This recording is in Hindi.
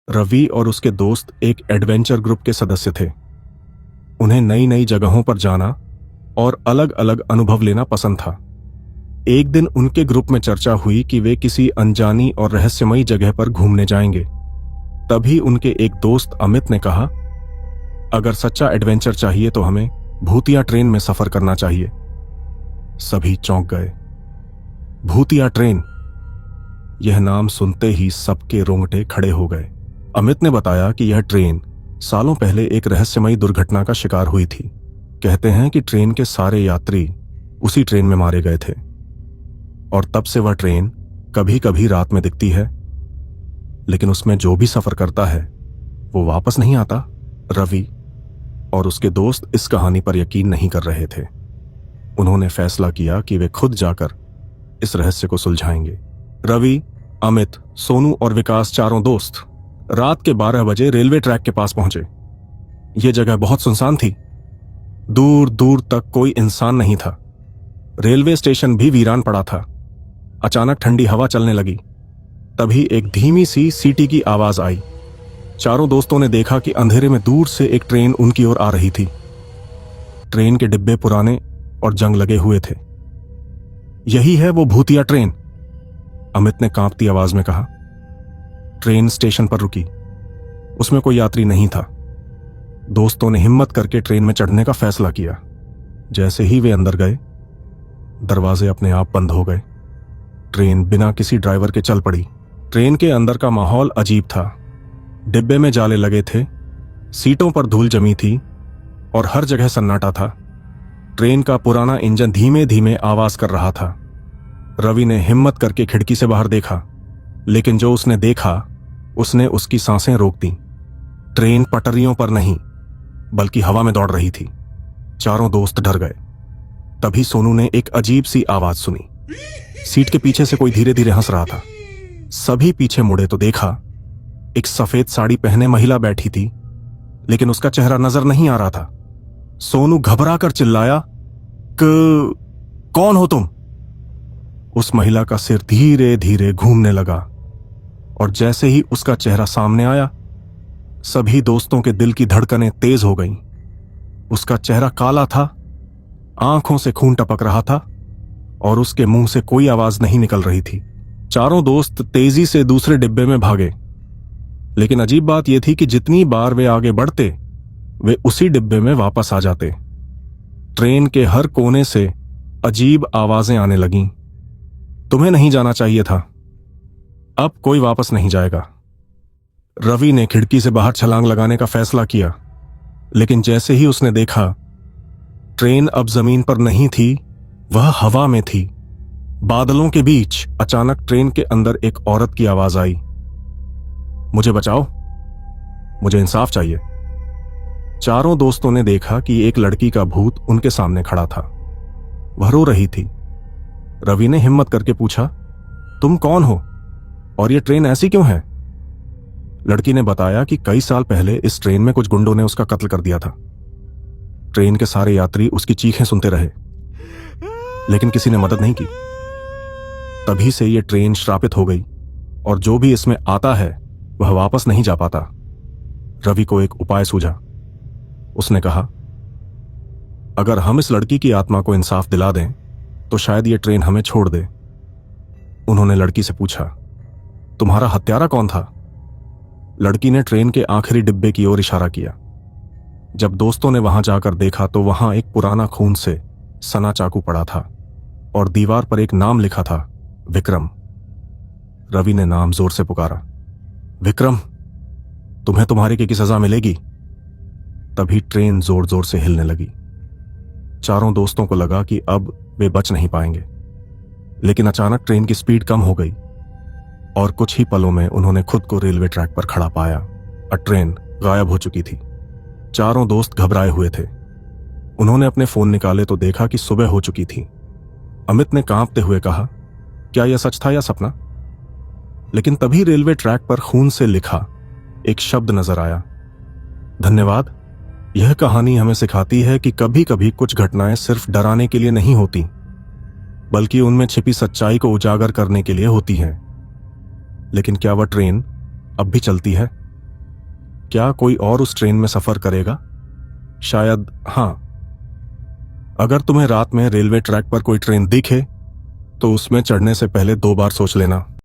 रवि और उसके दोस्त एक एडवेंचर ग्रुप के सदस्य थे। उन्हें नई नई जगहों पर जाना और अलग अलग अनुभव लेना पसंद था। एक दिन उनके ग्रुप में चर्चा हुई कि वे किसी अनजानी और रहस्यमयी जगह पर घूमने जाएंगे। तभी उनके एक दोस्त अमित ने कहा, अगर सच्चा एडवेंचर चाहिए तो हमें भूतिया ट्रेन में सफर करना चाहिए। सभी चौंक गए। भूतिया ट्रेन, यह नाम सुनते ही सबके रोंगटे खड़े हो गए। अमित ने बताया कि यह ट्रेन सालों पहले एक रहस्यमयी दुर्घटना का शिकार हुई थी। कहते हैं कि ट्रेन के सारे यात्री उसी ट्रेन में मारे गए थे और तब से वह ट्रेन कभी कभी रात में दिखती है, लेकिन उसमें जो भी सफर करता है वो वापस नहीं आता। रवि और उसके दोस्त इस कहानी पर यकीन नहीं कर रहे थे। उन्होंने फैसला किया कि वे खुद जाकर इस रहस्य को सुलझाएंगे। रवि, अमित, सोनू और विकास चारों दोस्त रात के 12 बजे रेलवे ट्रैक के पास पहुंचे। यह जगह बहुत सुनसान थी। दूर दूर तक कोई इंसान नहीं था। रेलवे स्टेशन भी वीरान पड़ा था। अचानक ठंडी हवा चलने लगी। तभी एक धीमी सी सीटी की आवाज आई। चारों दोस्तों ने देखा कि अंधेरे में दूर से एक ट्रेन उनकी ओर आ रही थी। ट्रेन के डिब्बे पुराने और जंग लगे हुए थे। यही है वो भूतिया ट्रेन, अमित ने कांपती आवाज में कहा। ट्रेन स्टेशन पर रुकी। उसमें कोई यात्री नहीं था। दोस्तों ने हिम्मत करके ट्रेन में चढ़ने का फैसला किया। जैसे ही वे अंदर गए, दरवाजे अपने आप बंद हो गए। ट्रेन बिना किसी ड्राइवर के चल पड़ी। ट्रेन के अंदर का माहौल अजीब था। डिब्बे में जाले लगे थे, सीटों पर धूल जमी थी और हर जगह सन्नाटा था। ट्रेन का पुराना इंजन धीमे धीमे आवाज कर रहा था। रवि ने हिम्मत करके खिड़की से बाहर देखा, लेकिन जो उसने देखा उसने उसकी सांसें रोक दी। ट्रेन पटरियों पर नहीं बल्कि हवा में दौड़ रही थी। चारों दोस्त डर गए। तभी सोनू ने एक अजीब सी आवाज सुनी। सीट के पीछे से कोई धीरे धीरे हंस रहा था। सभी पीछे मुड़े तो देखा एक सफेद साड़ी पहने महिला बैठी थी, लेकिन उसका चेहरा नजर नहीं आ रहा था। सोनू घबराकर चिल्लाया, कौन हो तुम? उस महिला का सिर धीरे धीरे घूमने लगा और जैसे ही उसका चेहरा सामने आया, सभी दोस्तों के दिल की धड़कनें तेज हो गईं। उसका चेहरा काला था, आंखों से खून टपक रहा था और उसके मुंह से कोई आवाज नहीं निकल रही थी। चारों दोस्त तेजी से दूसरे डिब्बे में भागे, लेकिन अजीब बात यह थी कि जितनी बार वे आगे बढ़ते, वे उसी डिब्बे में वापस आ जाते। ट्रेन के हर कोने से अजीब आवाजें आने लगीं। तुम्हें नहीं जाना चाहिए था, अब कोई वापस नहीं जाएगा। रवि ने खिड़की से बाहर छलांग लगाने का फैसला किया, लेकिन जैसे ही उसने देखा ट्रेन अब जमीन पर नहीं थी, वह हवा में थी। बादलों के बीच अचानक ट्रेन के अंदर एक औरत की आवाज आई, मुझे बचाओ, मुझे इंसाफ चाहिए। चारों दोस्तों ने देखा कि एक लड़की का भूत उनके सामने खड़ा था। वह रो रही थी। रवि ने हिम्मत करके पूछा, तुम कौन हो और यह ट्रेन ऐसी क्यों है? लड़की ने बताया कि कई साल पहले इस ट्रेन में कुछ गुंडों ने उसका कत्ल कर दिया था। ट्रेन के सारे यात्री उसकी चीखें सुनते रहे, लेकिन किसी ने मदद नहीं की। तभी से यह ट्रेन श्रापित हो गई और जो भी इसमें आता है वह वापस नहीं जा पाता। रवि को एक उपाय सूझा। उसने कहा, अगर हम इस लड़की की आत्मा को इंसाफ दिला दें तो शायद यह ट्रेन हमें छोड़ दे। उन्होंने लड़की से पूछा, तुम्हारा हत्यारा कौन था? लड़की ने ट्रेन के आखिरी डिब्बे की ओर इशारा किया। जब दोस्तों ने वहां जाकर देखा तो वहां एक पुराना खून से सना चाकू पड़ा था और दीवार पर एक नाम लिखा था, विक्रम। रवि ने नाम जोर से पुकारा, विक्रम, तुम्हें तुम्हारे की सजा मिलेगी। तभी ट्रेन जोर जोर से हिलने लगी। चारों दोस्तों को लगा कि अब वे बच नहीं पाएंगे, लेकिन अचानक ट्रेन की स्पीड कम हो गई और कुछ ही पलों में उन्होंने खुद को रेलवे ट्रैक पर खड़ा पाया और ट्रेन गायब हो चुकी थी। चारों दोस्त घबराए हुए थे। उन्होंने अपने फोन निकाले तो देखा कि सुबह हो चुकी थी। अमित ने कांपते हुए कहा, क्या यह सच था या सपना? लेकिन तभी रेलवे ट्रैक पर खून से लिखा एक शब्द नजर आया, धन्यवाद। यह कहानी हमें सिखाती है कि कभी कभी कुछ घटनाएं सिर्फ डराने के लिए नहीं होती, बल्कि उनमें छिपी सच्चाई को उजागर करने के लिए होती हैं। लेकिन क्या वह ट्रेन अब भी चलती है? क्या कोई और उस ट्रेन में सफर करेगा? शायद हां। अगर तुम्हें रात में रेलवे ट्रैक पर कोई ट्रेन दिखे तो उसमें चढ़ने से पहले 2 बार सोच लेना।